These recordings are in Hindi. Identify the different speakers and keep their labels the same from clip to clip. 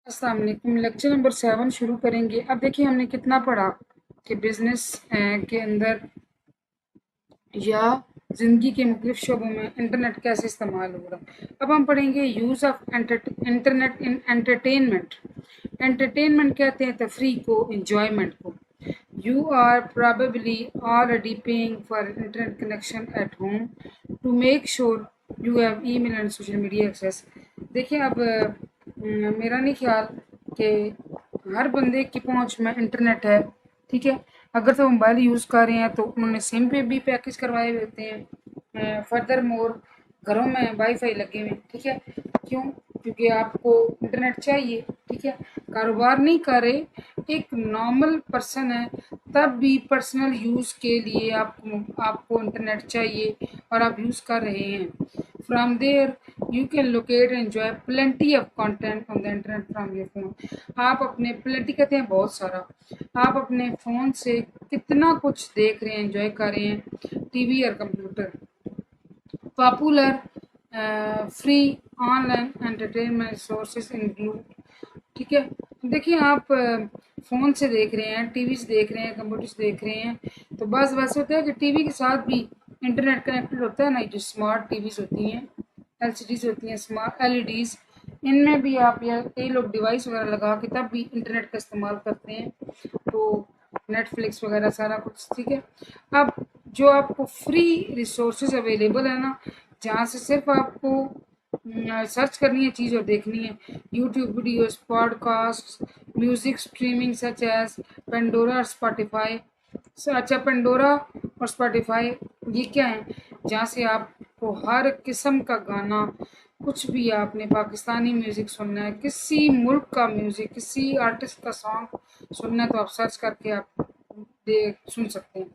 Speaker 1: अस्सलाम वालेकुम। लेक्चर नंबर 7 शुरू करेंगे। अब देखिए हमने कितना पढ़ा कि बिजनेस के अंदर या ज़िंदगी के मुख्तलिफ शोबों में इंटरनेट कैसे इस्तेमाल हो रहा है। अब हम पढ़ेंगे use of internet in entertainment. Entertainment कहते हैं तफरीह को, इंजॉयमेंट को। You are probably already paying for internet connection at home to make sure you have email and social media access। देखिए अब मेरा नहीं ख्याल कि हर बंदे की पहुंच में इंटरनेट है, ठीक है। अगर तो मोबाइल यूज़ कर रहे हैं तो उन्होंने सिम पे भी पैकेज करवाए हुए होते हैं। फर्दर मोर घरों में वाईफाई लगे हुए हैं, ठीक है। क्यों? क्योंकि आपको इंटरनेट चाहिए, ठीक है। कारोबार नहीं कर रहे, एक नॉर्मल पर्सन है, तब भी पर्सनल यूज़ के लिए आपको आपको इंटरनेट चाहिए और आप यूज़ कर रहे हैं। From there you can locate and enjoy plenty of content on the internet from your phone. आप अपने प्लेंटी कहते हैं बहुत सारा, आप अपने फ़ोन से कितना कुछ देख रहे हैं, एंजॉय कर रहे हैं। टीवी और computer popular free online entertainment sources include, ठीक है। देखिए आप फ़ोन से देख रहे हैं, टीवी से देख रहे हैं, कंप्यूटर से देख रहे हैं, तो बस वैसे होता है कि टीवी के साथ भी इंटरनेट कनेक्टेड होता है ना। जो स्मार्ट टीवीज़ होती हैं, एलसीडीज़ होती हैं, स्मार्ट एलईडीज़, इनमें भी आप या कई लोग डिवाइस वगैरह लगा के तब भी इंटरनेट का इस्तेमाल करते हैं। तो नेटफ्लिक्स वगैरह सारा कुछ, ठीक है। अब जो आपको फ्री रिसोर्सेज अवेलेबल है ना, जहाँ से सिर्फ आपको सर्च करनी है चीज़ और देखनी है। YouTube videos, podcast, music streaming such as Pandora और स्पॉटिफाई। अच्छा, पेंडोरा और स्पॉटिफाई ये क्या है? जहाँ से आपको हर किस्म का गाना, कुछ भी आपने पाकिस्तानी म्यूज़िक सुनना है, किसी मुल्क का म्यूज़िक, किसी आर्टिस्ट का सॉन्ग सुनना है, तो आप सर्च करके आप सुन सकते हैं।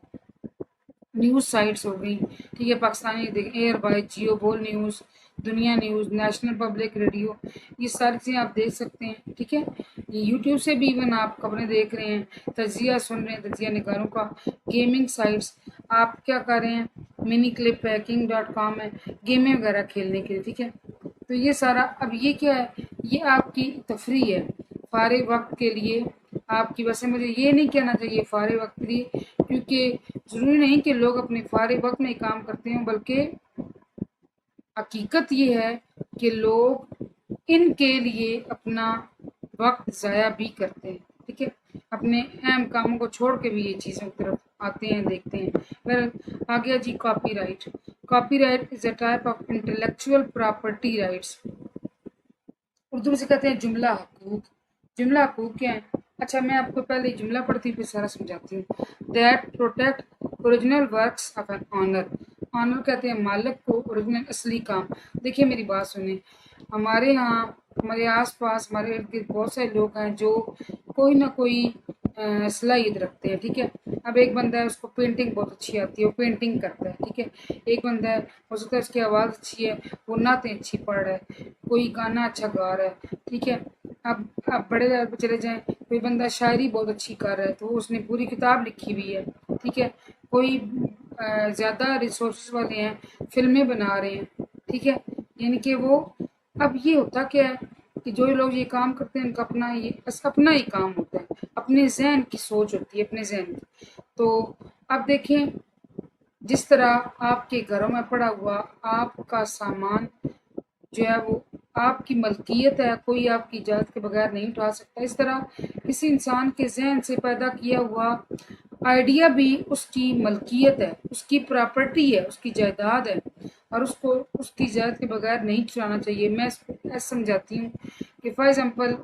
Speaker 1: न्यूज़ साइट्स हो गई, ठीक है, पाकिस्तानी एयर बाइट, जियो, बोल न्यूज़, दुनिया न्यूज़, नेशनल पब्लिक रेडियो, ये सारी चीज़ें आप देख सकते हैं, ठीक है। ये यूट्यूब से भी इवन आप खबरें देख रहे हैं, तजिया सुन रहे हैं, तजिया निगारों का। गेमिंग साइट्स, आप क्या कर रहे हैं, मिनी क्लिप है, king.com है, गेमें वगैरह खेलने के लिए, ठीक है। तो ये सारा, अब ये क्या है, ये आपकी तफरीह है, फारिग वक्त के लिए आपकी। वैसे मुझे ये नहीं कहना चाहिए फारिग वक्त के लिए, क्योंकि ज़रूरी नहीं कि लोग अपने फारिग वक्त में ही काम करते हों, बल्कि हकीकत ये है कि लोग इनके लिए अपना वक्त ज़ाया भी करते हैं, ठीक है। अपने अहम कामों को छोड़ के भी ये चीज़ों की तरफ आते हैं, देखते हैं। फिर आ गया जी copyright. Copyright is a type of intellectual property rights. Urdu में से कहते हैं जुमला हकूक। जुमला हकूक क्या है? अच्छा, मैं आपको पहले जुमला पढ़ती हूँ फिर सारा समझाती हूँ। That protect original works of an owner. Owner कहते हैं मालिक को, ओरिजिनल असली काम। देखिए मेरी बात सुनिए, हमारे यहाँ, हमारे आसपास, हमारे इर्द गिर्द बहुत सारे लोग हैं जो कोई ना कोई सलाहियत रखते हैं, ठीक है। अब एक बंदा है, उसको पेंटिंग बहुत अच्छी आती है, वो पेंटिंग करता है, ठीक है। एक बंदा है, हो सकता है उसकी आवाज़ अच्छी है, वो नातें अच्छी पढ़ रहा है, कोई गाना अच्छा गा रहा है, ठीक है। अब बड़े लेवल पे चले जाएँ, कोई बंदा शायरी बहुत अच्छी कर रहा है, तो उसने पूरी किताब लिखी हुई है, ठीक है। कोई ज़्यादा रिसोर्सेज वाले हैं, फ़िल्में बना रहे हैं, ठीक है। यानी कि वो, अब ये होता क्या है कि जो लोग ये काम करते हैं उनका अपना ये अपना ही काम होता है, अपने ज़हन की सोच होती है, अपने ज़हन की। तो अब देखें, जिस तरह आपके घरों में पड़ा हुआ आपका सामान जो है वो आपकी मलकियत है, कोई आपकी इजाज़त के बगैर नहीं उठा सकता, इस तरह किसी इंसान के ज़हन से पैदा किया हुआ आइडिया भी उसकी मलकियत है, उसकी प्रॉपर्टी है, उसकी जायदाद है, और उसको उसकी इजाज़त के बगैर नहीं चुराना चाहिए। मैं इसको ऐसे समझाती हूँ कि फॉर एग्ज़ाम्पल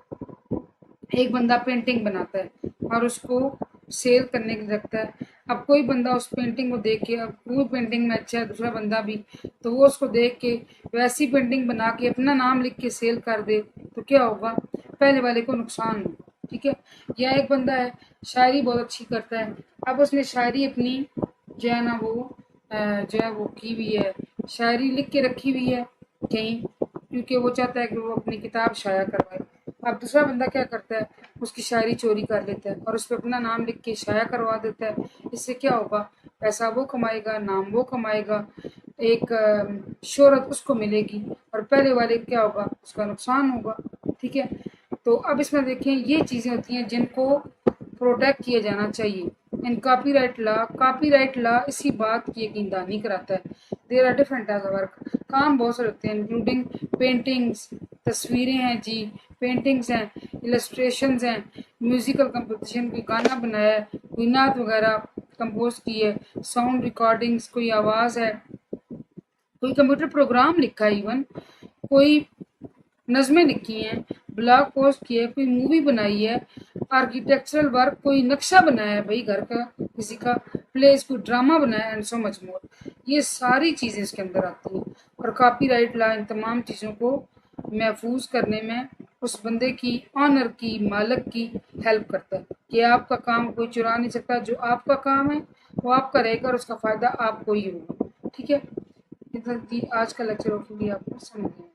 Speaker 1: एक बंदा पेंटिंग बनाता है और उसको सेल करने के लिए रखता है। अब कोई बंदा उस पेंटिंग को देख के, अब वो पेंटिंग में अच्छा है, दूसरा बंदा भी, तो वो उसको देख के वैसी पेंटिंग बना के अपना नाम लिख के सेल कर दे, तो क्या होगा? पहले वाले को नुकसान हो, ठीक है। या एक बंदा है, शायरी बहुत अच्छी करता है, अब उसने शायरी अपनी जो है ना वो जो है वो की हुई है, शायरी लिख के रखी हुई है कहीं, क्योंकि वो चाहता है कि वो अपनी किताब शाया करवाए। अब दूसरा बंदा क्या करता है, उसकी शायरी चोरी कर लेता है और उस पे अपना नाम लिख के शाया करवा देता है। इससे क्या होगा? पैसा वो कमाएगा, नाम वो कमाएगा, एक शोहरत उसको मिलेगी, और पहले वाले क्या होगा? उसका नुकसान होगा, ठीक है। तो अब इसमें देखें ये चीज़ें होती हैं जिनको प्रोटेक्ट किया जाना चाहिए। इन कॉपीराइट लॉ इसी बात की यकीनदहानी कराता है। There are different types of work, काम बहुत सारे होते हैं इंक्लूडिंग पेंटिंग्स, तस्वीरें हैं जी, पेंटिंग्स हैं, इलस्ट्रेशंस हैं, म्यूजिकल कंपोजिशन, कोई गाना बनाया है, कोई नात वगैरह कंपोज की है, साउंड रिकॉर्डिंग्स, कोई आवाज़ है, कोई कंप्यूटर प्रोग्राम लिखा है, इवन कोई नज़में लिखी हैं, ब्लॉग पोस्ट किया है, कोई मूवी बनाई है, आर्किटेक्चरल वर्क, कोई नक्शा बनाया है भाई घर का किसी का, प्लेस, कोई ड्रामा बनाया एंड सो मच मोर। ये सारी चीज़ें इसके अंदर आती हैं और कॉपीराइट लॉ इन तमाम चीज़ों को महफूज करने में उस बंदे की ऑनर की, मालिक की हेल्प करता है कि आपका काम कोई चुरा नहीं सकता। जो आपका काम है वो आपका रहेगा और उसका फ़ायदा आपको ही होगा। ठीक है, इधर जी आज का लेक्चर होपफुली आपको समझ में